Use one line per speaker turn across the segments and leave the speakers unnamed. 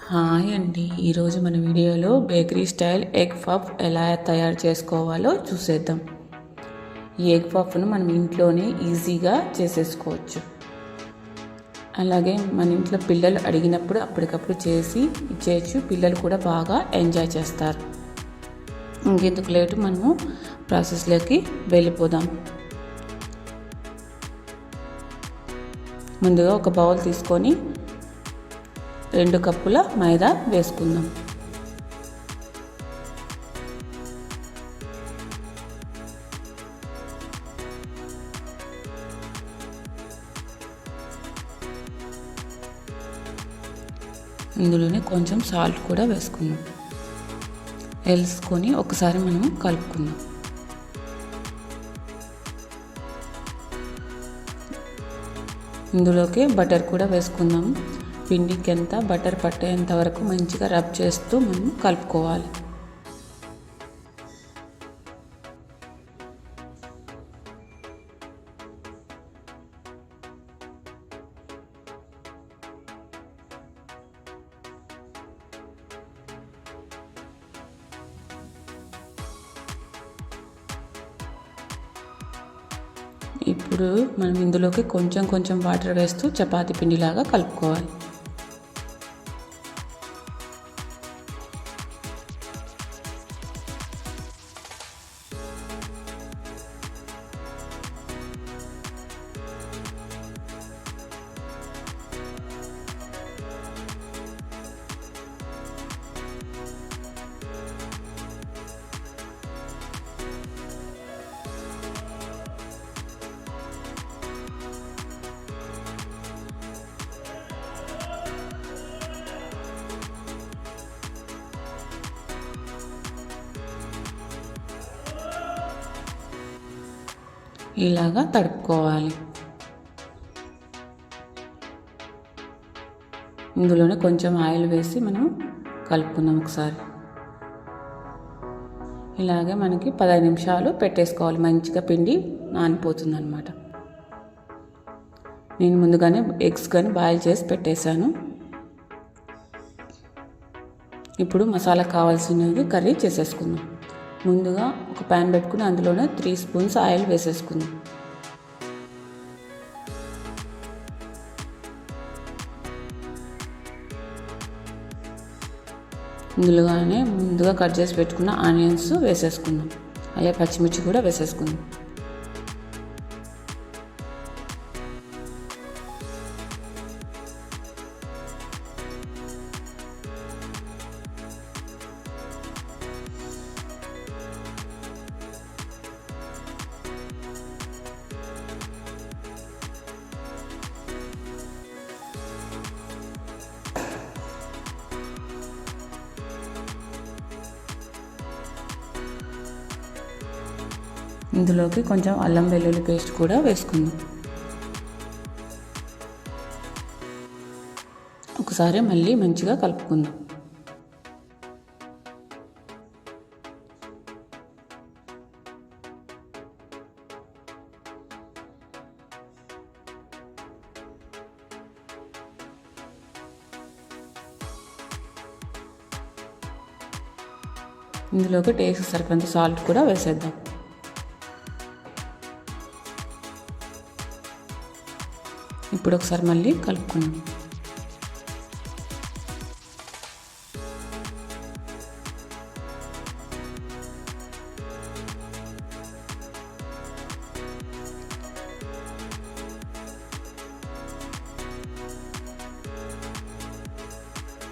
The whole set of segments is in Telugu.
హాయ్ అండి. ఈరోజు మన వీడియోలో బేకరీ స్టైల్ ఎగ్ పఫ్ ఎలా తయారు చేసుకోవాలో చూసేద్దాం. ఈ ఎగ్ పఫ్ను మనం ఇంట్లోనే ఈజీగా చేసేసుకోవచ్చు. అలాగే మన ఇంట్లో పిల్లలు అడిగినప్పుడు అప్పటికప్పుడు చేసి ఇచ్చేయచ్చు. పిల్లలు కూడా బాగా ఎంజాయ్ చేస్తారు. ఇంకెందుకు లేటు, మనము ప్రాసెస్లోకి వెళ్ళిపోదాం. ముందుగా ఒక బౌల్ తీసుకొని 2 కప్పుల మైదా వేసుకుందాం. ఇందులోనే కొంచెం సాల్ట్ కూడా వేసుకుందాం. వేసుకొని ఒకసారి మనం కలుపుకుందాం. ఇందులోకి బటర్ కూడా వేసుకుందాం. పిండికి ఎంత బటర్ పట్టేంత వరకు మంచిగా రబ్ చేస్తూ మనం కలుపుకోవాలి. ఇప్పుడు మనం ఇందులోకి కొంచెం కొంచెం వాటర్ వేస్తూ చపాతీ పిండిలాగా కలుపుకోవాలి. ఇలాగా తడుపుకోవాలి. ఇందులోనే కొంచెం ఆయిల్ వేసి మనం కలుపుకుందాం ఒకసారి. ఇలాగే మనకి 15 నిమిషాలు పెట్టేసుకోవాలి. మంచిగా పిండి నానిపోతుంది అన్నమాట. నేను ముందుగానే ఎగ్స్ కానీ బాయిల్ చేసి పెట్టేశాను. ఇప్పుడు మసాలా కావాల్సినది కర్రీ చేసేసుకుందాం. ముందుగా ఒక ప్యాన్ పెట్టుకుని అందులోనే 3 స్పూన్స్ ఆయిల్ వేసేసుకుందాం. ఇందులోనే ముందుగా కట్ చేసి పెట్టుకున్న ఆనియన్స్ వేసేసుకుందాం. అలాగే పచ్చిమిర్చి కూడా వేసేసుకుందాం. ఇందులోకి కొంచెం అల్లం వెల్లుల్లి పేస్ట్ కూడా వేసుకుందాం. ఒకసారి మళ్ళీ మంచిగా కలుపుకుందాం. ఇందులోకి టేస్ట్ సరిపడంత సాల్ట్ కూడా వేసేద్దాం. ఇప్పుడు ఒకసారి మళ్ళీ కలుపుకుందాం.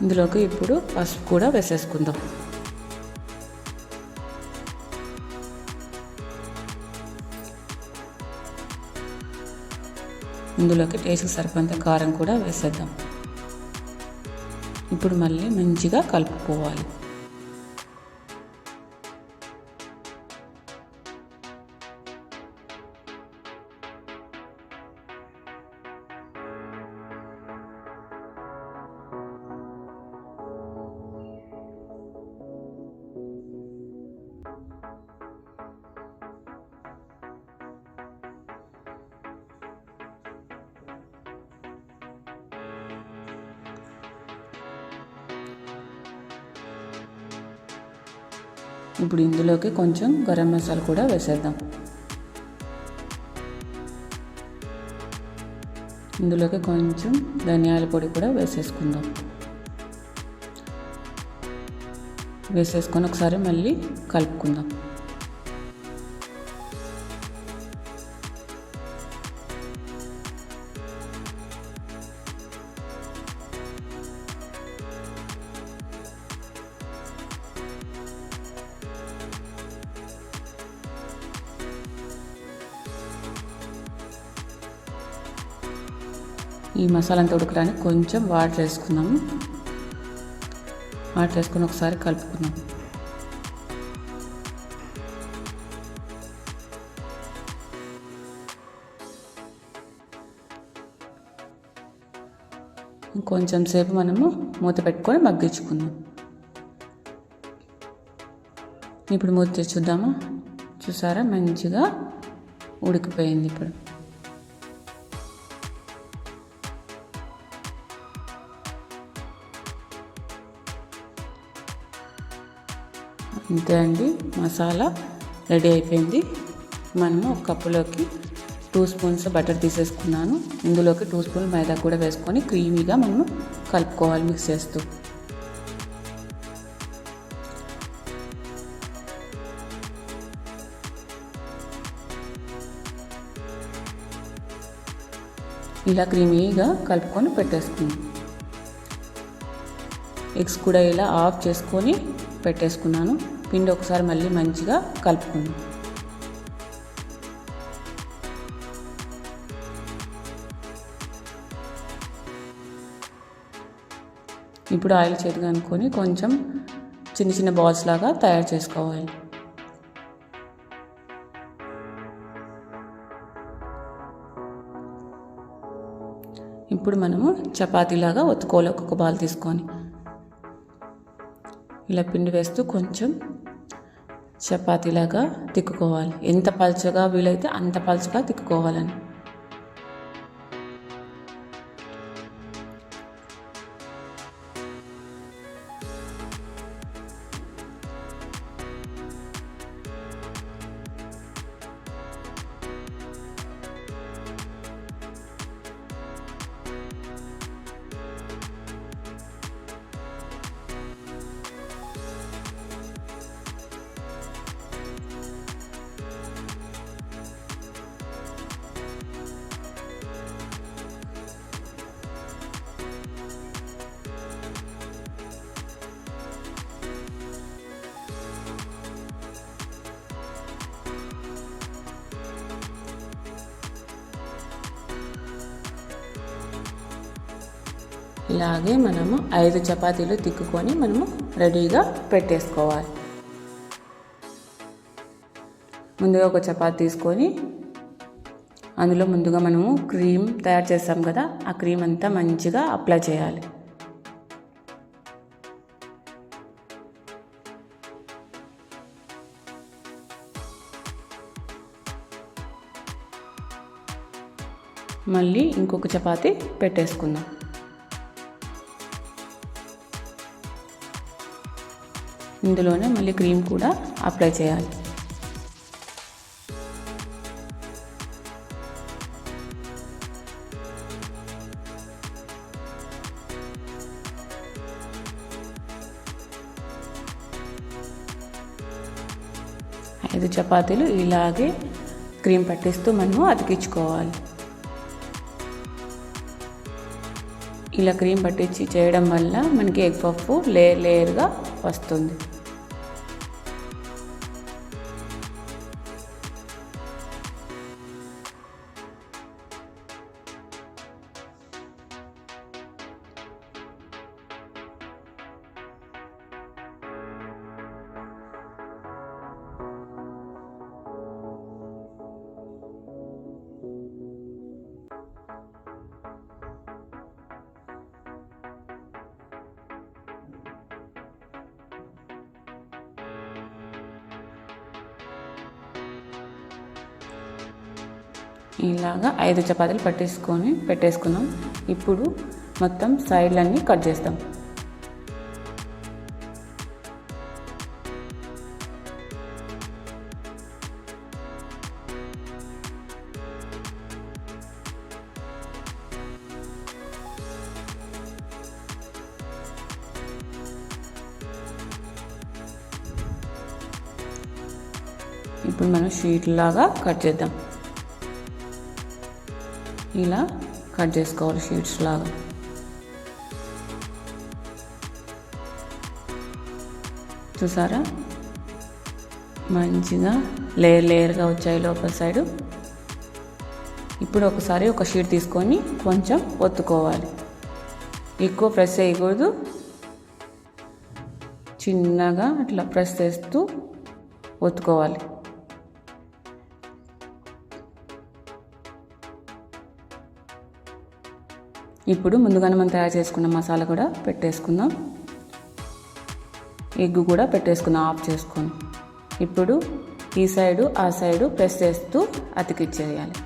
ఇందులోకి ఇప్పుడు పసుపు కూడా వేసేసుకుందాం. ఇందులోకి టేస్ట్కి సరిపడంత కారం కూడా వేసేద్దాం. ఇప్పుడు మళ్ళీ మంచిగా కలుపుకోవాలి. ఇప్పుడు ఇందులోకి కొంచెం గరం మసాలా కూడా వేసేద్దాం. ఇందులోకి కొంచెం ధనియాల పొడి కూడా వేసేసుకుందాం. వేసేసుకొని ఒకసారి మళ్ళీ కలుపుకుందాం. ఈ మసాలా అంతా ఉడకడానికి కొంచెం వాటర్ వేసుకుందాము. వాటర్ వేసుకొని ఒకసారి కలుపుకుందాం. కొంచెం సేపు మనము మూత పెట్టుకొని మగ్గించుకుందాం. ఇప్పుడు మూత తెచ్చి చూద్దామా. చూసారా, మంచిగా ఉడికిపోయింది. ఇప్పుడు అంతే అండి, మసాలా రెడీ అయిపోయింది. మనము ఒక కప్పులోకి 2 స్పూన్స్ బటర్ తీసేసుకున్నాను. ఇందులోకి 2 స్పూన్లు మైదా కూడా వేసుకొని క్రీమీగా మనము కలుపుకోవాలి మిక్స్ చేస్తూ. ఇలా క్రీమీగా కలుపుకొని పెట్టేసుకుందాం. ఎగ్స్ కూడా ఇలా ఆఫ్ చేసుకొని పెట్టేసుకున్నాను. పిండి ఒకసారి మళ్ళీ మంచిగా కలుపుకుందాం. ఇప్పుడు ఆయిల్ చేతిగా అనుకొని కొంచెం చిన్న చిన్న బాల్స్ లాగా తయారు చేసుకోవాలి. ఇప్పుడు మనము చపాతీలాగా ఒత్తుకోవాలి. ఒక్కొక్క బాల్ తీసుకొని ఇలా పిండి వేస్తూ కొంచెం చపాతీలాగా తిక్కుకోవాలి. ఎంత పలుచగా వీలైతే అంత పలుచగా తిక్కుకోవాలని. ఇలాగే మనము 5 చపాతీలు తిక్కుకొని మనము రెడీగా పెట్టేసుకోవాలి. ముందుగా ఒక చపాతీ తీసుకొని అందులో ముందుగా మనము క్రీమ్ తయారు చేస్తాం కదా, ఆ క్రీమ్ అంతా మంచిగా అప్లై చేయాలి. మళ్ళీ ఇంకొక చపాతీ పెట్టేసుకుందాం. ఇందులోనే మళ్ళీ క్రీమ్ కూడా అప్లై చేయాలి. ఐదు చపాతీలు ఇలాగే క్రీమ్ పట్టిస్తూ మనము అతికించుకోవాలి. ఇలా క్రీమ్ పట్టించి చేయడం వల్ల మనకి ఎగ్ పఫ్ లేయర్గా వస్తుంది. ఇలాగా 5 చపాతీలు పెట్టేసుకున్నాం. ఇప్పుడు మొత్తం సైడ్లన్నీ కట్ చేస్తాం. ఇప్పుడు మనం షీట్ లాగా కట్ చేద్దాం. ఇలా కట్ చేసుకోవాలి షీట్స్ లాగా. చూసారా, మంచిగా లేయర్గా వచ్చాయి లోపల సైడు. ఇప్పుడు ఒకసారి ఒక షీట్ తీసుకొని కొంచెం ఒత్తుకోవాలి. ఎక్కువ ప్రెస్ చేయకూడదు, చిన్నగా అట్లా ప్రెస్ చేస్తూ ఒత్తుకోవాలి. ఇప్పుడు ముందుగానే మనం తయారు చేసుకున్న మసాలా కూడా పెట్టేసుకుందాం. ఎగ్ కూడా పెట్టేసుకుందాం ఆఫ్ చేసుకొని. ఇప్పుడు ఈ సైడు ఆ సైడు ప్రెస్ చేస్తూ అతికిచ్చేయాలి.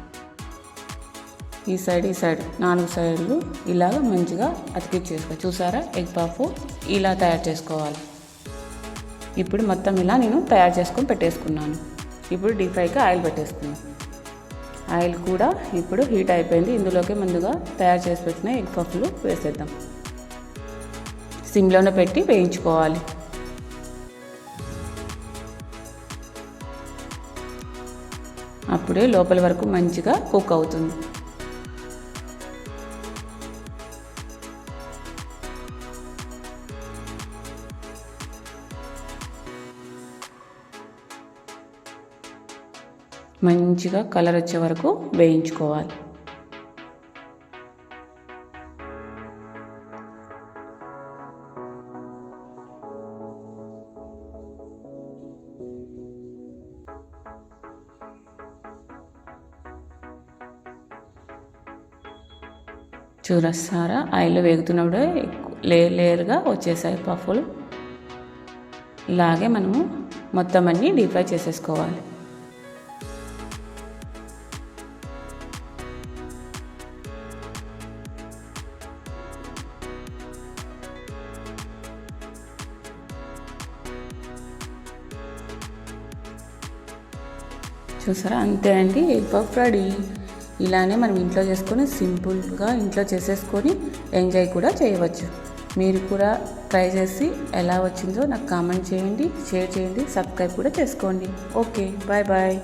ఈ సైడ్ 4 సైడ్లు ఇలాగ మంచిగా అతికిచ్చేసుకోవాలి. చూసారా, ఎగ్ పఫ్ ఇలా తయారు చేసుకోవాలి. ఇప్పుడు మొత్తం ఇలా నేను తయారు చేసుకొని పెట్టేసుకున్నాను. ఇప్పుడు డీప్ ఫ్రైకి ఆయిల్ పెట్టేస్తున్నాను. ఆయిల్ కూడా ఇప్పుడు హీట్ అయిపోయింది. ఇందులోకి ముందుగా తయారు చేసి పెట్టిన ఎగ్ పఫ్లు వేసేద్దాం. సిమ్లోనే పెట్టి వేయించుకోవాలి. అప్పుడే లోపల వరకు మంచిగా కుక్ అవుతుంది. మంచిగా కలర్ వచ్చే వరకు వేయించుకోవాలి. చూస్తారా, ఆయిల్లో వేగుతున్నప్పుడే లేయర్గా వచ్చేసాయి పఫ్ఫులు. ఇలాగే మనము మొత్తం అన్నీ డీప్ ఫ్రై చేసేసుకోవాలి. చూసారా, అంతే అండి, ఎగ్ పఫ్ రెడీ. ఇలానే మనం ఇంట్లో చేసుకొని సింపుల్గా ఇంట్లో చేసేసుకొని ఎంజాయ్ కూడా చేయవచ్చు. మీరు కూడా ట్రై చేసి ఎలా వచ్చిందో నాకు కామెంట్ చేయండి, షేర్ చేయండి, సబ్స్క్రైబ్ కూడా చేసుకోండి. Okay, bye bye.